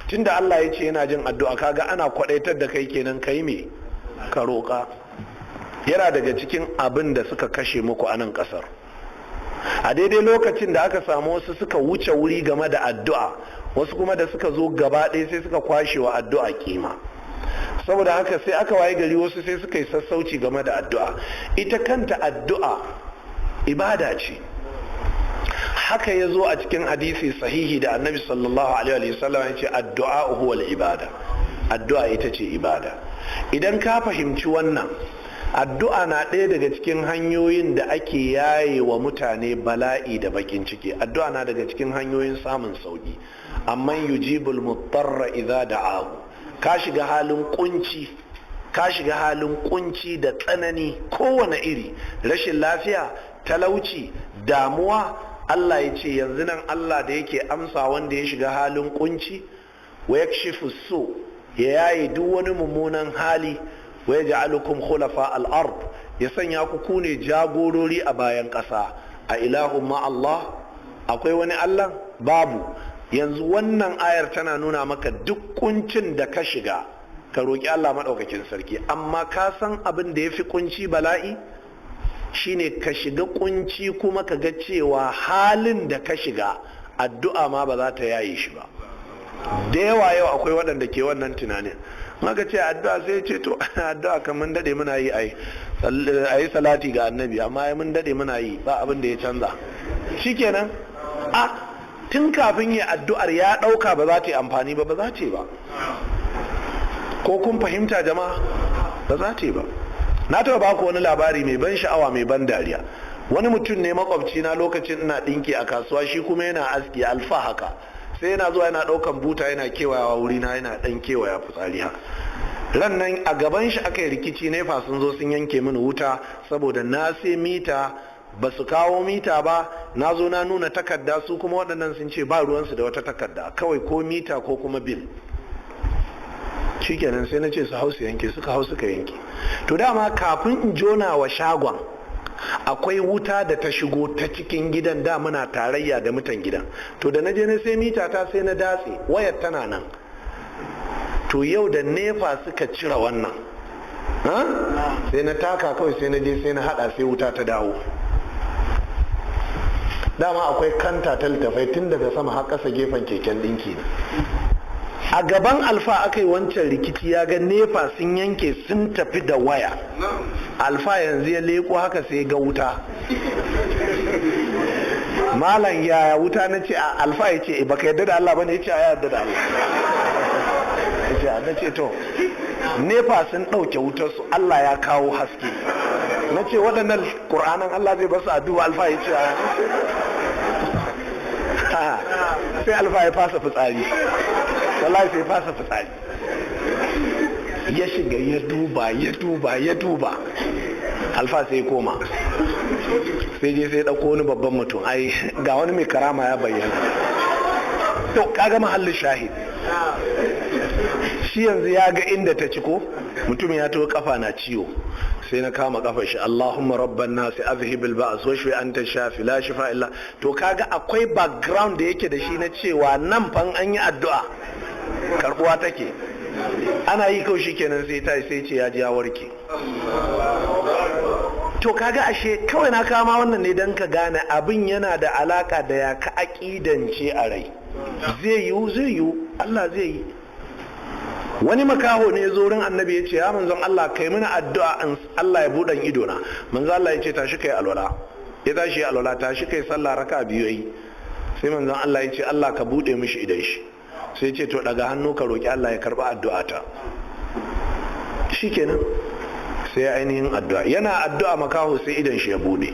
tunda Allah ya ce yana jin addu'a kaga ana kwadaitar da kai kenan kai me ka roƙa. Yana daga cikin abin da suka kashe muku a nan ƙasar. A daidai lokacin da aka samu wasu suka wuce wuri game da addu'a, wasu kuma da suka zo gaba ɗaya sai suka kwashe wa addu'a kima. Saboda haka sai aka waye gari wasu sai suka yi sassauci game da addu'a. Ita kanta addu'a ibada ce. Haka ya zo a cikin hadisi sahihi da annabi sallallahu alaihi wasallam ya ce addu'a huwa ibada. Addu'a ita ce ibada. Idan ka fahimci wannan, addu'a na ɗaya daga cikin hanyoyin da ake yaye wa mutane bala'i da bakin ciki. Addu'a na daga cikin hanyoyin samun sauki. Amma yujibul mutarra idza da'ahu. Ka shiga halin kunci, da tsanani kowane iri, rashin lafiya, talauci, damuwa. Allah ya ce yanzu nan Allah da yake amsa wanda ya shiga halin kunci, wa yakshifu su, ya yaye duk wani mummunan hali, wa yaj'alukum khulafa al-ard, ya sanya ku ne jagorori a bayan ƙasa. A ilahun ma Allah, akwai wani Allah? Babu. Yanzu wannan ayar tana nuna maka duk kuncin da ka shiga ka roƙi Allah maɗaukakin sarki. Amma ka san abin da ya fi kunci bala'i shine ka shiga kunci kuma ka ga cewa halin da ka shiga addu'a ma ba za ta yaye shi ba. Da yawa yau akwai waɗanda ke wannan tunanin, maka ce addu'a sai ce to addu'a kan mun dade muna yi ayi salati ga annabi, amma mun dade muna yi ba abin da ya canza. Shikenan tun kafin yi addu'ar ya ɗauka ba za ta yi amfani ba za ta yi ba. Ko kun fahimta jama'a? Ba za ta yi ba. Na taɓa baku wani labari mai ban sha'awa mai ban dariya. Wani mutum ne makwabci na lokacin ina ɗinki a kasuwa, shi kuma yana aski alfa haka, sai yana zuwa yana ɗaukan buta yana kewayawa wuri na yana ɗan kewaya fitsari haka. Ran nan a gaban shi aka yi rikici, nefa sun zo sun yanke mini wuta saboda na sai mita ba su kawo mita ba, na zo na nuna takarda, su kuma waɗannan sun ce ba ruwansu da wata takarda, kawai ko mita ko kuma bil. Shikenan sai na ce su hau su yanke, suka hau suka yanke. To dama kafin in jona wa shagon akwai wuta da ta shigo ta cikin gidan, da muna tarayya da mutan gidan. To da na je na sai mita ta sai na datse, wayar tana nan. To yau da nefa suka cire wannan, sai na taka kawai sai na je sai na hada sai wuta ta dawo. Dama akwai kanta ta littafai tun daga sama har ƙasa gefen keken ɗinki. A gaban alfa aka yi wancan rikici, ya ga nefa sun yanke sun tafi da waya. Alfa yanzu ya leko haka sai ga wuta. Malam yaya wuta? na ce alfa ya ce baka yadda da Allah bane? ya ce ya yadda da Allah. Ya ce na ce to nefa sun ɗauke wutar su, Allah ya kawo haske. Na ce waɗannan ƙur'anan Allah zai basu addu'a? Alfa ya ce sai alfa ya fasa fitsari, wallahi sai fasa fitsari. Ya shiga ya duba alfa sai koma, sai je sai ɗauko wani babban mutum, ai ga wani mai karama ya bayyana. To kaga mahallin shahid, shi yanzu ya ga inda ta ci ko mutum ya to kafa na ciwo, sai na kama kafa shi, Allahumma rabban nasi azhibil ba'as washfi anta shafi la shifa illa. To kaga akwai background da yake da shi na cewa nan fan an yi addu'a karbuwa take. Ana yi kawai shikenan sai ce ya ji ya warke. To kaga ashe kawai na kama wannan ne dan ka gane abin yana da alaka da ya ka aqidance a rai. Zai yi Allah zai yi. Wani makaho ne ya zo wurin annabi ya ce ya manzon Allah kai mana addu'a in Allah ya buɗan ido na. Manzon Allah ya ce tashi kai alwala. Ya tashi alwala, tashi kai sallah raka biyu yayi. Sai manzon Allah ya ce Allah ka buɗe mishi idan shi. Sai ya ce to daga hannu ka roki Allah ya karba addu'a ta. Shikenan sai ya ainihin addu'a. Yana addu'a makaho sai idan shi ya buɗe.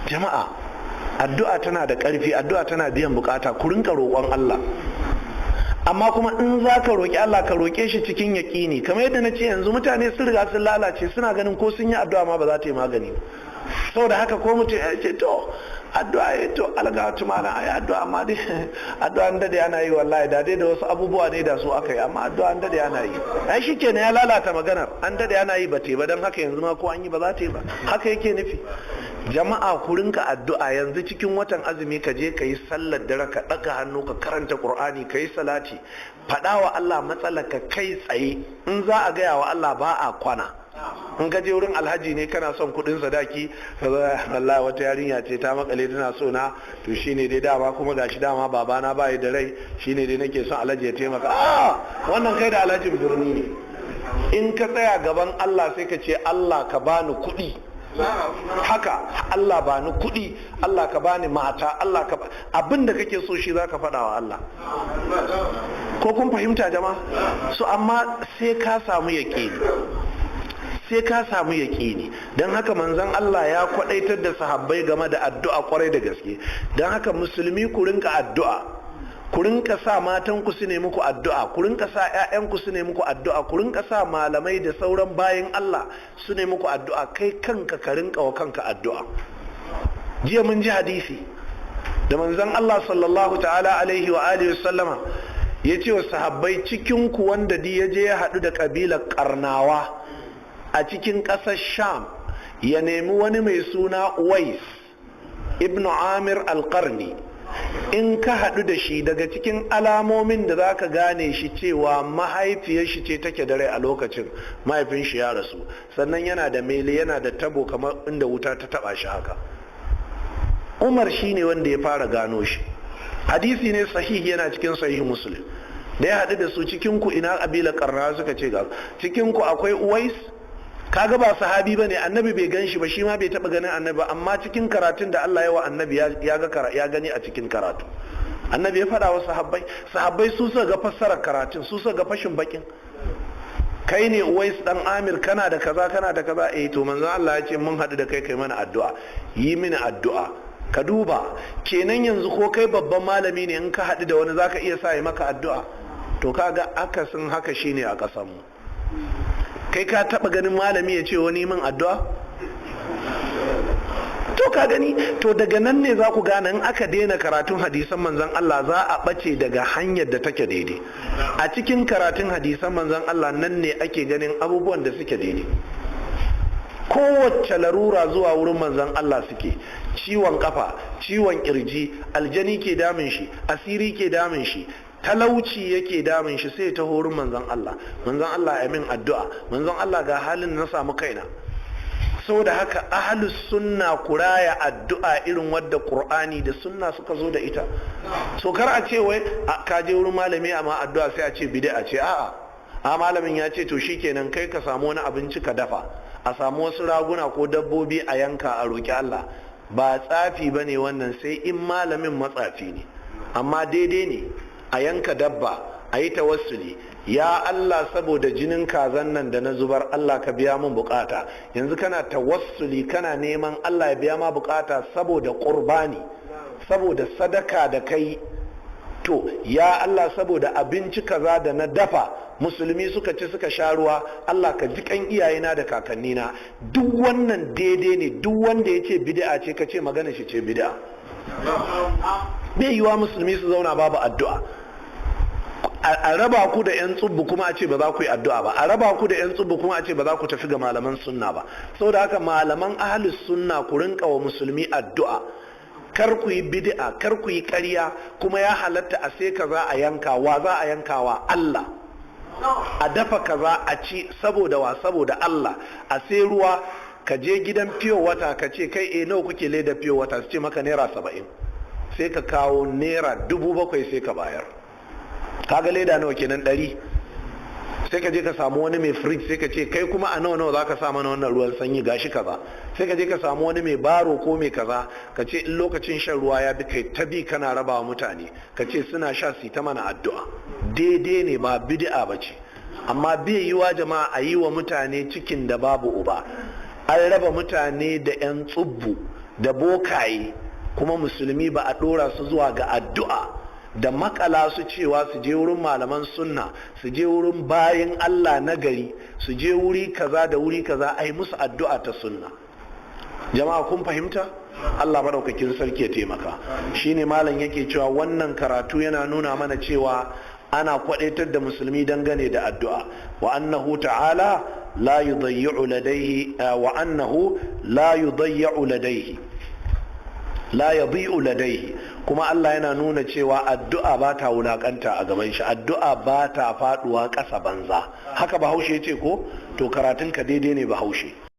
Jama'a, addu'a tana da ƙarfi, addu'a tana biyan bukata, ku rinka roƙon Allah. Amma kuma in za ka roƙi Allah ka roƙe shi cikin yaƙini, kamar yadda na ce yanzu mutane sun riga sun lalace, suna ganin ko sun yi addu'a ma ba za ta yi magani. Saboda haka ko mutum ya ce to addu'a ya to alga tu mana ai addu'a, amma dai addu'a an dade ana yi, wallahi da dai da wasu abubuwa ne da su aka yi, amma addu'a an dade ana yi. Ai shikenan ya lalata maganar, an dade ana yi ba ta yi ba, dan haka yanzu ma ko an yi ba za ta yi ba. Haka yake nufi. jama'a ku rinka addu'a yanzu cikin watan azumi ka je ka yi sallar dare ka ɗaga hannu ka karanta qur'ani ka yi salati faɗa wa Allah matsalar ka kai tsaye. In za a gaya wa Allah ba a kwana. In ka je wurin alhaji ne kana son kuɗin sadaki wallahi wata yarinya ce ta makale tana so na to shine dai dama kuma gashi dama babana bai da rai shine dai nake son alhaji ya taimaka. Wannan kai da alhajin birni ne. In ka tsaya gaban Allah sai ka ce Allah ka bani kuɗi, haka Allah bani kuɗi, Allah ka bani mata, Allah ka abin da kake so shi zaka faɗa wa Allah. Ko kun fahimta jama'a? So amma sai ka samu yaƙini, sai ka samu yaƙini. Don haka manzon Allah ya kwaɗaitar da sahabbai game da addu'a kwarai da gaske. Don haka musulmi ku rinka addu'a, ku rinka sa matan ku su ne muku addu'a, ku rinka sa ƴaƴan ku su ne muku addu'a, ku rinka sa malamai da sauran bayin Allah su ne muku addu'a, kai kanka ka rinka wa kanka addu'a. Jiya mun ji hadisi da manzon Allah sallallahu ta'ala alaihi wa alihi wa sallama ya ce wa sahabbai, cikin ku wanda ya je ya haɗu da kabilar Karnawa a cikin ƙasar Sham ya nemi wani mai suna Uwais ibn Amir al-Qarni. In ka haɗu da shi, daga cikin alamomin da za ka gane shi cewa mahaifiyar shi ce take da rai a lokacin, mahaifin shi ya rasu, sannan yana da mele, yana da tabo kamar inda wuta ta taba shi haka. Umar shi ne wanda ya fara gano shi. Hadisi ne sahihi, yana cikin sahihi Muslim. Da ya haɗu da su, cikin ku ina ƙabilar Qarna, suka ce ga cikin ku akwai Uwais. Kaga ba sahabi bane, annabi bai gan shi ba, shi ma bai taba ganin annabi ba, amma cikin karatun da Allah ya wa annabi ya gani a cikin karatu. Annabi ya faɗa wa sahabbai su suka ga fassarar karatun, su suka ga fashin bakin. Kai ne Uwais dan Amir, kana da kaza to manzo Allah ya ce mun haɗu da kai mana addu'a, yi mini addu'a. Ka duba, kenan yanzu ko kai babban malami ne, in ka haɗu da wani zaka iya sa yi maka addu'a. To kaga akasin haka shine a ƙasar mu. Kai ka taba ganin malami ya ce wani min addu'a? To ka gani, to daga nan ne za ku gane in aka daina karatun hadisan manzon Allah za a ɓace daga hanyar da take daidai. A cikin karatun hadisan manzon Allah nan ne ake ganin abubuwan da suke daidai. Kowace larura zuwa wurin manzon Allah suke, ciwon kafa, ciwon kirji, aljani ke damun shi, asiri ke damun shi, talauci yake damun shi, sai ta horin manzon Allah ya min addu'a, manzon Allah ga halin na samu kaina. Saboda haka ahlus sunna kuraya addu'a irin wadda Qur'ani da sunna suka zo da ita. So kar a ce wai ka je wurin malami amma addu'a sai a ce bid'a ce, a'a malamin ya ce to shikenan kai ka samu wani abinci ka dafa, a samu wasu raguna ko dabbobi a yanka a roki Allah. Ba tsafi bane wannan, sai in malamin matsafi ne, amma daidai ne a yanka dabba a yi tawassuli, ya Allah saboda jinin kazan nan da na zubar, Allah ka biya min bukata. Yanzu kana tawassuli, kana neman Allah ya biya ma bukata saboda qurbani, saboda sadaka da kai. To ya Allah saboda abinci kaza da na dafa musulmi suka ci suka sha ruwa, Allah ka ji kan iyayena da kakannina. Duk wannan daidai ne. Duk wanda ya ce bid'a ce, ka ce magana shi ce bid'a. Bai yiwa musulmi su zauna babu addu'a. A raba ku da 'yan tsubbu kuma a ce ba za ku yi addu'a ba, a raba ku da 'yan tsubbu kuma a ce ba za ku tafi ga malaman sunna ba. Saboda haka malaman ahlus sunna ku rinka wa musulmi addu'a, kar ku yi bid'a, kar ku yi ƙarya. Kuma ya halatta a sai kaza a yanka, wa za a yankawa? Allah. A dafa kaza a ci saboda wa? Saboda Allah. A sai ruwa, ka je gidan fiyo wata ka ce kai nawa kuke leda fiyo wata, su ce maka naira 70, sai ka kawo naira 7,000 sai ka bayar. Kaga leda nawa kenan? 100. Sai ka je ka samu wani mai fridge, sai ka ce kai kuma a nawa za ka sa mana wannan ruwan sanyi, gashi kaza. Sai ka je ka samu wani mai baro ko mai kaza, ka ce in lokacin shan ruwa ya bi kai ta bi kana raba wa mutane, ka ce suna sha su ta mana addu'a. Daidai ne, ba bid'a ba ce. Amma bai yi wa jama'a a yi wa mutane cikin da babu uba. An raba mutane da 'yan tsubbu da bokaye, kuma musulmi ba a ɗora su zuwa ga addu'a da makala su cewa su je wurin malaman sunna, su je wurin bayan Allah na gari, su je wuri kaza da wuri kaza a yi musu addu'a ta sunna. Jama'a kun fahimta? Allah madaukakin sarki ya taimaka. Shine malam yake cewa wannan karatu yana nuna mana cewa ana kwadaitar da musulmi dangane da addu'a wa annahu ta'ala la yudayyi'u ladayhi wa annahu la yudayyi'u ladayhi la yadhi'u ladayhi, kuma Allah yana nuna cewa addu'a ba ta wulakanta a gaban shi, addu'a ba ta faduwa ƙasa banza. Haka Bahaushe yace ko? To karatun ka daidai ne Bahaushe.